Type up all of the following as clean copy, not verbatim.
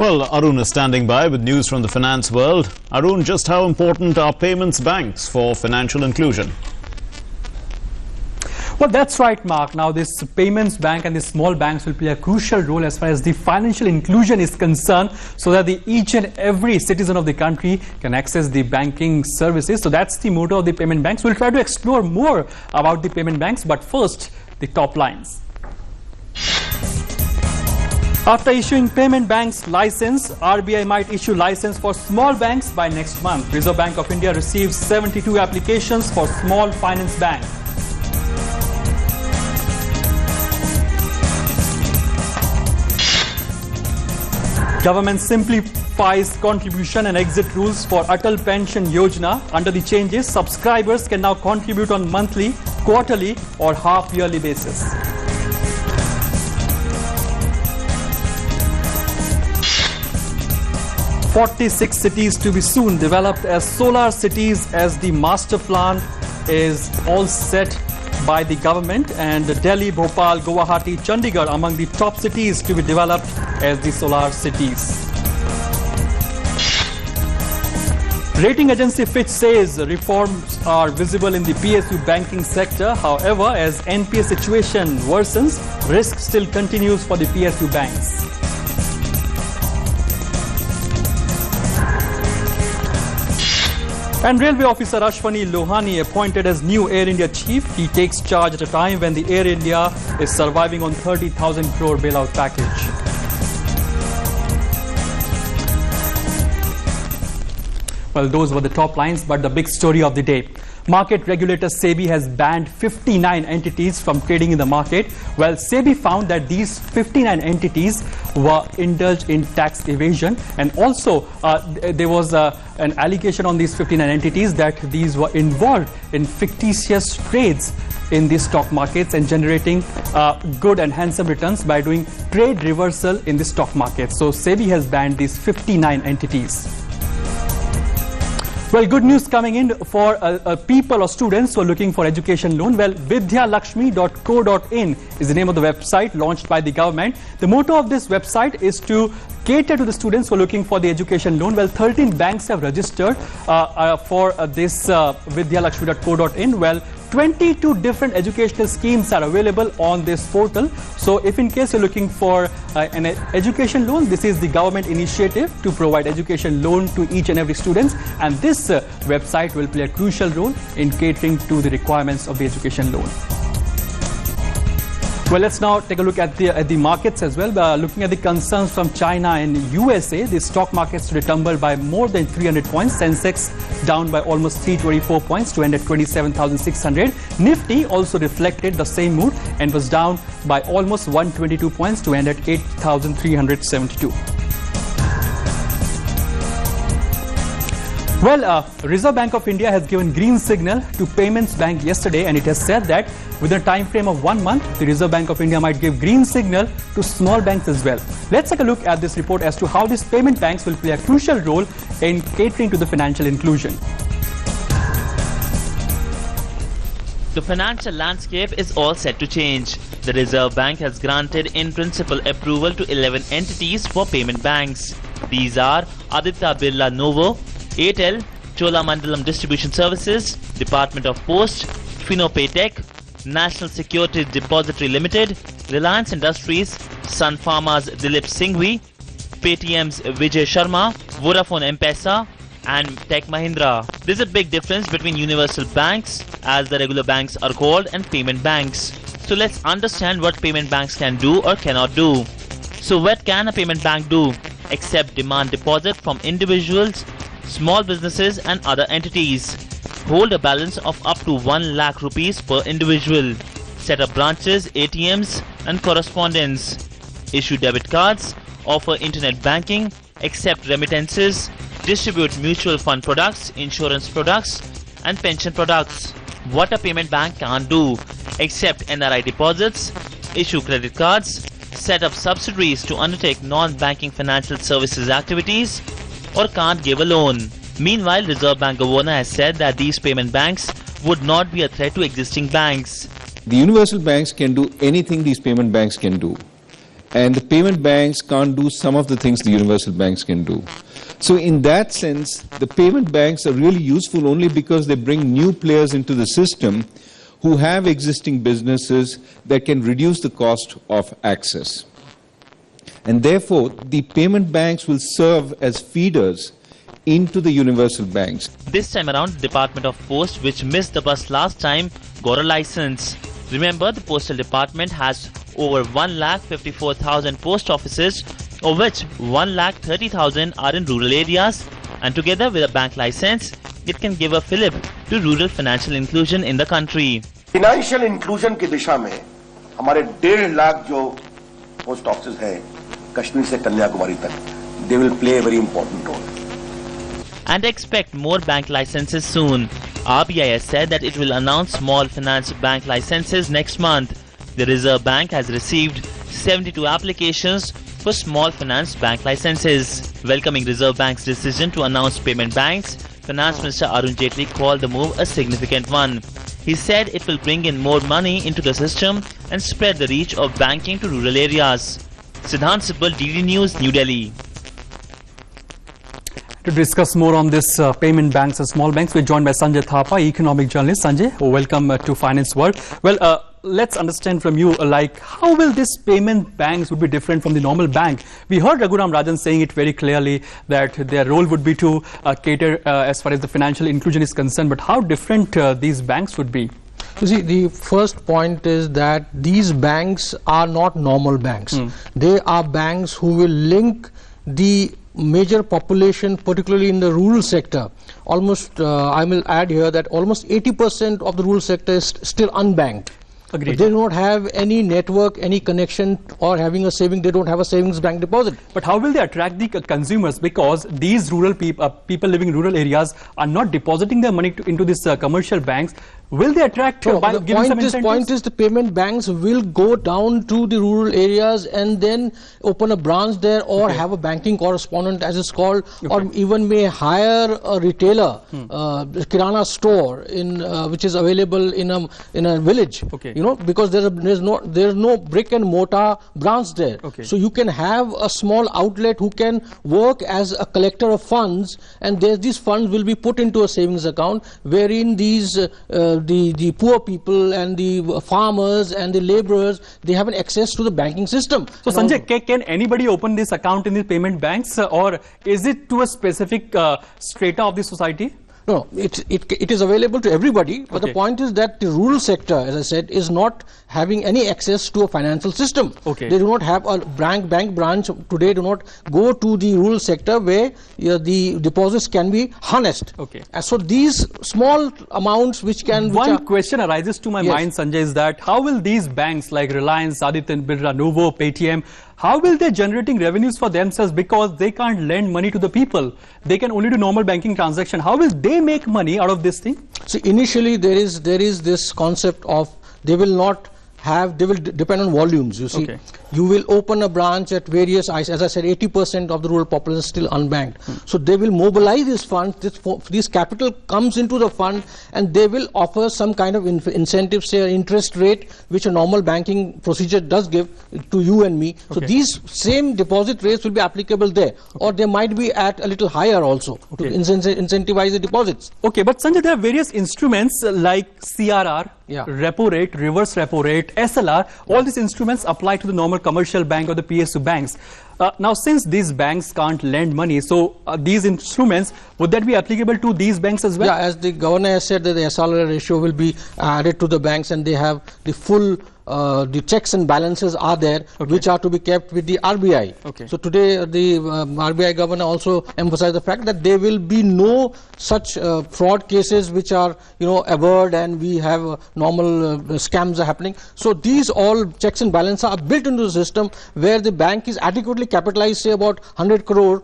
Well, Arun is standing by with news from the finance world. Arun, just how important are payments banks for financial inclusion? Well, that's right, Mark. Now, this payments bank and the small banks will play a crucial role as far as the financial inclusion is concerned, so that each and every citizen of the country can access the banking services. So that's the motto of the payment banks. We'll try to explore more about the payment banks, but first, the top lines. After issuing payment banks license, RBI might issue license for small banks by next month. Reserve Bank of India receives 72 applications for small finance bank. Government simplifies contribution and exit rules for Atal Pension Yojana. Under the changes, subscribers can now contribute on monthly, quarterly or half-yearly basis. "46 cities to be soon developed as solar cities as the master plan is all set by the government, and Delhi, Bhopal, Guwahati, Chandigarh among the top cities to be developed as the solar cities. Rating agency Fitch says reforms are visible in the PSU banking sector. However, as NPA situation worsens, risk still continues for the PSU banks. And Railway Officer Ashwani Lohani appointed as new Air India chief. He takes charge at a time when the Air India is surviving on 30,000 crore bailout package. Well, those were the top lines, but the big story of the day. Market regulator SEBI has banned 59 entities from trading in the market. Well, SEBI found that these 59 entities were indulged in tax evasion, and also there was an allegation on these 59 entities that these were involved in fictitious trades in the stock markets and generating good and handsome returns by doing trade reversal in the stock market. So SEBI has banned these 59 entities. Well, good news coming in for people or students who are looking for education loan. Well, vidyalakshmi.co.in is the name of the website launched by the government. The motto of this website is to cater to the students who are looking for the education loan. Well, 13 banks have registered for this vidyalakshmi.co.in. Well, 22 different educational schemes are available on this portal. So if in case you're looking for an education loan, this is the government initiative to provide education loan to each and every student, and this website will play a crucial role in catering to the requirements of the education loan. Well, let's now take a look at the markets as well. Looking at the concerns from China and USA, the stock markets today tumbled by more than 300 points. Sensex down by almost 324 points to end at 27,600. Nifty also reflected the same mood and was down by almost 122 points to end at 8,372. Well, Reserve Bank of India has given green signal to Payments Bank yesterday, and it has said that within a time frame of 1 month, the Reserve Bank of India might give green signal to small banks as well. Let's take a look at this report as to how these payment banks will play a crucial role in catering to the financial inclusion. The financial landscape is all set to change. The Reserve Bank has granted in principle approval to 11 entities for payment banks. These are Aditya Birla Novo, Airtel, Cholamandalam Distribution Services, Department of Post, Finopaytech, National Securities Depository Limited, Reliance Industries, Sun Pharma's Dilip Singhvi, Paytm's Vijay Sharma, Vodafone M-Pesa and Tech Mahindra. There's a big difference between universal banks, as the regular banks are called, and payment banks. So let's understand what payment banks can do or cannot do. So what can a payment bank do? Accept demand deposit from individuals, small businesses and other entities. Hold a balance of up to 1 lakh rupees per individual. Set up branches, ATMs and correspondence. Issue debit cards. Offer internet banking. Accept remittances. Distribute mutual fund products, insurance products and pension products. What a payment bank can't do: accept NRI deposits, issue credit cards, set up subsidiaries to undertake non-banking financial services activities, or can't give a loan. Meanwhile, Reserve Bank Governor has said that these payment banks would not be a threat to existing banks. The universal banks can do anything these payment banks can do. and the payment banks can't do some of the things the universal banks can do. So in that sense, the payment banks are really useful only because they bring new players into the system who have existing businesses that can reduce the cost of access. And therefore, the payment banks will serve as feeders into the universal banks. This time around, the Department of Post, which missed the bus last time, got a license. Remember, the Postal Department has over 1,54,000 post offices, of which 1,30,000 are in rural areas, and together with a bank license, it can give a fillip to rural financial inclusion in the country. Financial inclusion की दिशा में हमारे 1.5 लाख जो post office हैं कश्मीर से कन्याकुमारी तक, they will play a very important role. And expect more bank licenses soon. RBI has said that it will announce small finance bank licenses next month. The Reserve Bank has received 72 applications for small finance bank licenses. Welcoming Reserve Bank's decision to announce payment banks, Finance Minister Arun Jaitley called the move a significant one. He said it will bring in more money into the system and spread the reach of banking to rural areas. Siddhant Sibal, DD News, New Delhi. To discuss more on this payment banks and small banks, we're joined by Sanjay Thapa, economic journalist. Sanjay, welcome to Finance World. Well, let's understand from you, how will this payment banks would be different from the normal bank? We heard Raghuram Rajan saying it very clearly that their role would be to cater as far as the financial inclusion is concerned. But how different these banks would be? You see, the first point is that these banks are not normal banks. They are banks who will link the major population, particularly in the rural sector. Almost, I will add here that almost 80% of the rural sector is still unbanked. Agreed. They do not have any network, any connection, or having a saving. They don't have a savings bank deposit. But how will they attract the consumers? Because these rural people living in rural areas are not depositing their money into these commercial banks. Will they attract? The point is the payment banks will go down to the rural areas and then open a branch there, or have a banking correspondent, as it's called, or even may hire a retailer, kirana store in which is available in a village. You know, because there's no brick and mortar branch there. So you can have a small outlet who can work as a collector of funds, and these funds will be put into a savings account, wherein these the poor people and the farmers and the laborers, they have an access to the banking system. So Sanjay, can anybody open this account in the payment banks, or is it to a specific strata of the society? No, it is available to everybody, but the point is that the rural sector, as I said, is not having any access to a financial system. They do not have a bank branch today, do not go to the rural sector where the deposits can be harnessed. So these small amounts which can... One question arises to my mind, Sanjay, is that how will these banks like Reliance, Aditya Birla, Novo, Paytm, how will they generating revenues for themselves, because they can't lend money to the people? They can only do normal banking transaction. How will they make money out of this thing? So initially there is this concept of they will depend on volumes. You see, you will open a branch at various, as I said, 80% of the rural population is still unbanked. So they will mobilize these funds, this capital comes into the fund, and they will offer some kind of incentive, say an interest rate, which a normal banking procedure does give to you and me. So these same deposit rates will be applicable there, or they might be at a little higher also to incentivize the deposits. But Sanjay, there are various instruments like CRR, repo rate, reverse repo rate, SLR, all these instruments apply to the normal commercial bank or the PSU banks. Now, since these banks can't lend money, so these instruments, would that be applicable to these banks as well? Yeah, as the governor has said, that the SLR ratio will be added to the banks, and they have the full the checks and balances are there, which are to be kept with the RBI. So today the RBI governor also emphasized the fact that there will be no such fraud cases which are averred, and we have normal scams are happening. So these all checks and balances are built into the system, where the bank is adequately capitalized, say about 100 crore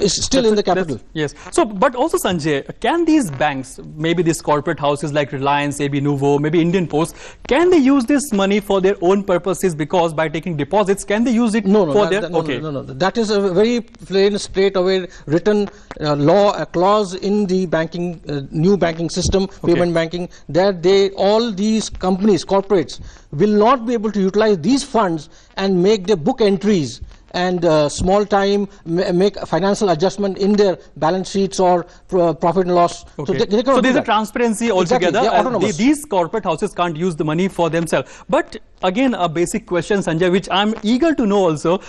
is still in the capital. Yes. So, but also Sanjay, can these banks, maybe these corporate houses like Reliance, AB Novo, maybe Indian Post, Can they use this money for their own purposes? Because by taking deposits, can they use it No, for their... no. That is a very plain, straight away written law, a clause in the banking, new banking system, payment banking, that all these companies, corporates, will not be able to utilize these funds and make their book entries and small time make a financial adjustment in their balance sheets or profit and loss. Okay. So there's a transparency altogether. Exactly. These corporate houses can't use the money for themselves. But again, a basic question, Sanjay, which I'm eager to know also.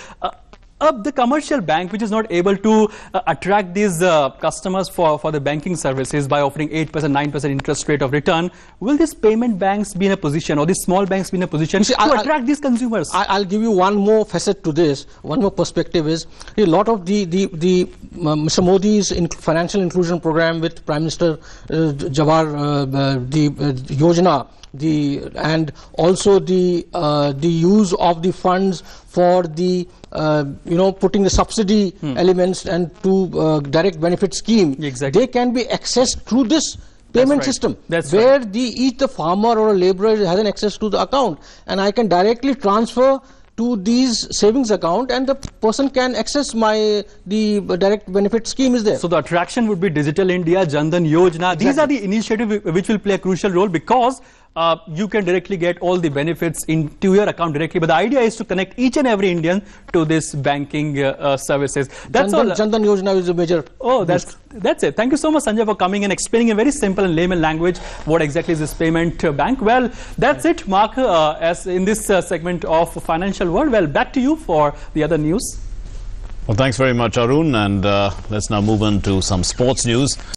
The commercial bank which is not able to attract these customers for the banking services by offering 8%, 9% interest rate of return, will these payment banks be in a position, or these small banks be in a position to attract these consumers? I'll give you one more facet to this. One more perspective is a lot of the Mr. Modi's financial inclusion program with Prime Minister Jawahar, the Yojana, and also the use of the funds for the putting the subsidy elements and to direct benefit scheme. Exactly. They can be accessed through this payment system, where each the farmer or a laborer has an access to the account, and I can directly transfer to these savings account, and the person can access the direct benefit scheme is there. So the attraction would be Digital India, Jan Dhan Yojana. Exactly. These are the initiatives which will play a crucial role, because you can directly get all the benefits into your account directly. But the idea is to connect each and every Indian to this banking services. That's all. Jan Dhan Yojana is a major. Oh, that's it. Thank you so much, Sanjay, for coming and explaining in very simple and layman language what exactly is this payment bank. Well, that's it, Mark, as in this segment of Financial World. Well, back to you for the other news. Well, thanks very much, Arun. And let's now move on to some sports news.